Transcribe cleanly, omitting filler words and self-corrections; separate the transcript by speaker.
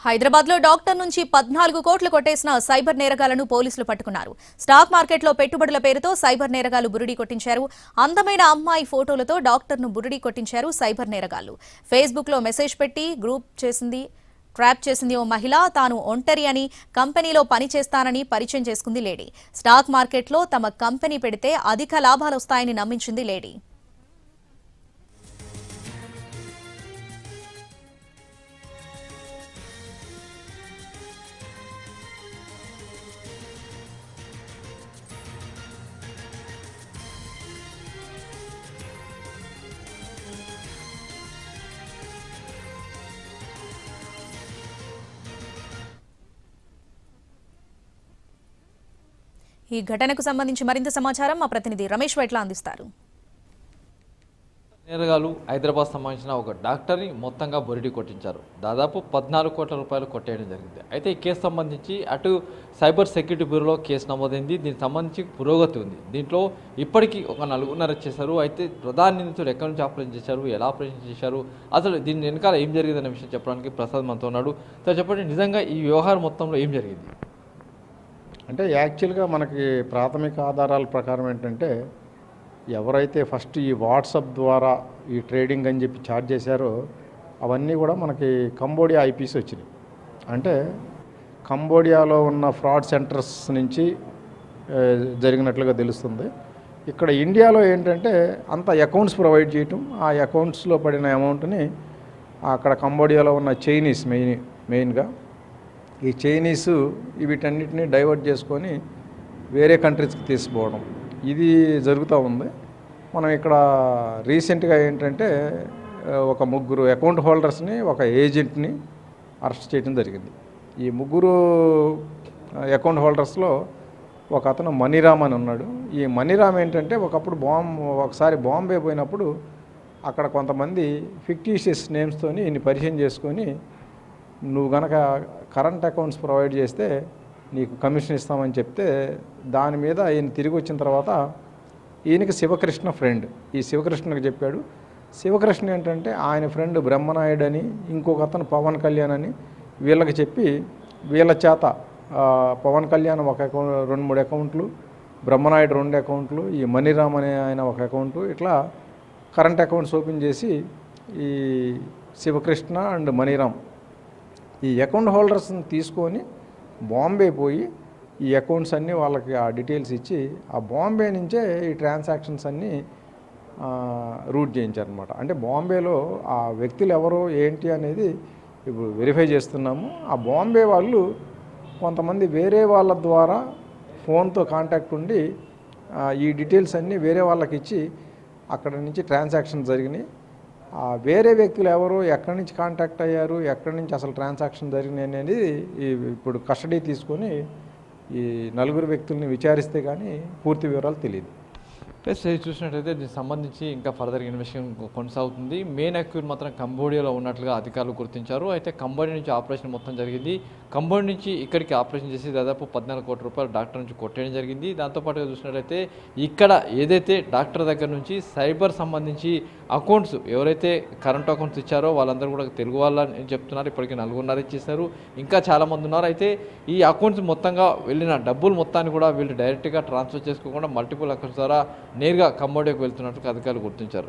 Speaker 1: హైదరాబాద్లో డాక్టర్ నుంచి 14 కోట్లు కొట్టేసిన సైబర్ నేరగాళ్లను పోలీసులు పట్టుకున్నారు. స్టాక్ మార్కెట్లో పెట్టుబడుల పేరుతో సైబర్ నేరగాళ్లు బురిడీ కొట్టించారు. అందమైన అమ్మాయి ఫోటోలతో డాక్టర్ను బురిడీ కొట్టించారు సైబర్ నేరగాళ్లు. ఫేస్బుక్లో మెసేజ్ పెట్టి ట్రాప్ చేసింది ఓ మహిళ. తాను ఒంటరి అని, కంపెనీలో పనిచేస్తానని పరిచయం చేసుకుంది లేడీ. స్టాక్ మార్కెట్లో తమ కంపెనీ పెడితే అధిక లాభాలొస్తాయని నమ్మించింది లేడీ. ఈ ఘటనకు సంబంధించి మరింత సమాచారం మా ప్రతినిధి రమేష్ వైట్ల అందిస్తారు.
Speaker 2: నేరగాళ్లు హైదరాబాద్ సంబంధించిన ఒక డాక్టర్ని మొత్తంగా బొరిడి కొట్టించారు. దాదాపు 14 కోట్ల రూపాయలు కొట్టేయడం జరిగింది. అయితే ఈ కేసు సంబంధించి అటు సైబర్ సెక్యూరిటీ బ్యూరోలో కేసు నమోదైంది. దీనికి సంబంధించి పురోగతి ఉంది. దీంట్లో ఇప్పటికీ ఒక 4 అరెస్ట్ చేశారు. అయితే ప్రధాన నిందితుడు ఎక్కడి నుంచి ఆపరేషన్ చేశారు, ఎలా ఆపరేషన్ చేశారు, అసలు దీని వెనకాల ఏం జరిగిందనే విషయం చెప్పడానికి ప్రసాద్ మనతో ఉన్నాడు. సో చెప్పండి, నిజంగా ఈ వ్యవహారం మొత్తంలో ఏం జరిగింది?
Speaker 3: అంటే యాక్చువల్గా మనకి ప్రాథమిక ఆధారాల ప్రకారం ఏంటంటే, ఎవరైతే ఫస్ట్ ఈ వాట్సాప్ ద్వారా ఈ ట్రేడింగ్ అని చెప్పి చార్జ్ చేశారో అవన్నీ కూడా మనకి కంబోడియా ఐపీస్ వచ్చినాయి. అంటే కంబోడియాలో ఉన్న ఫ్రాడ్ సెంటర్స్ నుంచి జరిగినట్లుగా తెలుస్తుంది. ఇక్కడ ఇండియాలో ఏంటంటే అంత అకౌంట్స్ ప్రొవైడ్ చేయటం, ఆ అకౌంట్స్లో పడిన అమౌంట్ని అక్కడ కంబోడియాలో ఉన్న చైనీస్ మెయిన్గా ఈ చైనీసు వీటన్నిటిని డైవర్ట్ చేసుకొని వేరే కంట్రీస్కి తీసుకుపోవడం ఇది జరుగుతూ ఉంది. మనం ఇక్కడ రీసెంట్గా ఏంటంటే ఒక 3 అకౌంట్ హోల్డర్స్ని, ఒక ఏజెంట్ని అరెస్ట్ చేయడం జరిగింది. ఈ 3 అకౌంట్ హోల్డర్స్లో ఒక అతను మనీరామ్ అని ఉన్నాడు. ఈ మనీరామ్ ఏంటంటే ఒకసారి బాంబే పోయినప్పుడు అక్కడ కొంతమంది ఫిక్టీషియస్ నేమ్స్తోని ఈయన్ని పరిచయం చేసుకొని, నువ్వు గనక కరెంట్ అకౌంట్స్ ప్రొవైడ్ చేస్తే నీకు కమిషన్ ఇస్తామని చెప్తే, దాని మీద ఈయన తిరిగి వచ్చిన తర్వాత ఈయనకి శివకృష్ణ ఫ్రెండ్, ఈ శివకృష్ణకి చెప్పాడు. శివకృష్ణ ఏంటంటే ఆయన ఫ్రెండ్ బ్రహ్మనాయుడు అని, ఇంకొక అతను పవన్ కళ్యాణ్ అని వీళ్ళకి చెప్పి, వీళ్ళ చేత పవన్ కళ్యాణ్ ఒక అకౌంట్ 2-3 అకౌంట్లు, బ్రహ్మనాయుడు 2 అకౌంట్లు, ఈ మనీరామ్ అనే ఆయన ఒక అకౌంటు, ఇట్లా కరెంట్ అకౌంట్స్ ఓపెన్ చేసి ఈ శివకృష్ణ అండ్ మనీరామ్ ఈ అకౌంట్ హోల్డర్స్ని తీసుకొని బాంబే పోయి ఈ అకౌంట్స్ అన్నీ వాళ్ళకి ఆ డీటెయిల్స్ ఇచ్చి, ఆ బాంబే నుంచే ఈ ట్రాన్సాక్షన్స్ అన్నీ రూట్ చేయించారనమాట. అంటే బాంబేలో ఆ వ్యక్తులు ఎవరో ఏంటి అనేది ఇప్పుడు వెరిఫై చేస్తున్నాము. ఆ బాంబే వాళ్ళు కొంతమంది వేరే వాళ్ళ ద్వారా ఫోన్తో కాంటాక్ట్ ఉండి ఈ డీటెయిల్స్ అన్నీ వేరే వాళ్ళకి ఇచ్చి అక్కడ నుంచి ట్రాన్సాక్షన్ జరిగినాయి. వేరే వ్యక్తులు ఎవరు, ఎక్కడి నుంచి కాంటాక్ట్ అయ్యారు, ఎక్కడి నుంచి అసలు ట్రాన్సాక్షన్ జరిగినాయి అనేది ఇప్పుడు కస్టడీ తీసుకొని ఈ 4 వ్యక్తుల్ని విచారిస్తే కానీ పూర్తి వివరాలు తెలియదు.
Speaker 2: ప్లస్ చూసినట్టయితే దీనికి సంబంధించి ఇంకా ఫర్దర్ ఇన్వెస్టిగేషన్ కొనసాగుతుంది. మెయిన్ అక్యూర్ మాత్రం కంబోడియాలో ఉన్నట్లుగా అధికారులు గుర్తించారు. అయితే కంబోడియా నుంచి ఆపరేషన్ మొత్తం జరిగింది. కంబోడియా నుంచి ఇక్కడికి ఆపరేషన్ చేసి దాదాపు 14 కోట్ల రూపాయలు డాక్టర్ నుంచి కొట్టేయడం జరిగింది. దాంతోపాటుగా చూసినట్టయితే ఇక్కడ ఏదైతే డాక్టర్ దగ్గర నుంచి సైబర్ సంబంధించి అకౌంట్స్ ఎవరైతే కరెంట్ అకౌంట్స్ ఇచ్చారో వాళ్ళందరూ కూడా తెలుగు వాళ్ళని చెప్తున్నారు. ఇప్పటికీ 4 ఇచ్చేస్తారు. ఇంకా చాలామంది ఉన్నారు. అయితే ఈ అకౌంట్స్ మొత్తంగా వెళ్ళిన డబ్బులు మొత్తాన్ని కూడా వీళ్ళు డైరెక్ట్గా ట్రాన్స్ఫర్ చేసుకోకుండా మల్టిపుల్ అకౌంట్స్ ద్వారా నేరుగా కంబోడియాకు వెళ్తున్నట్టు అధికారులు గుర్తించారు.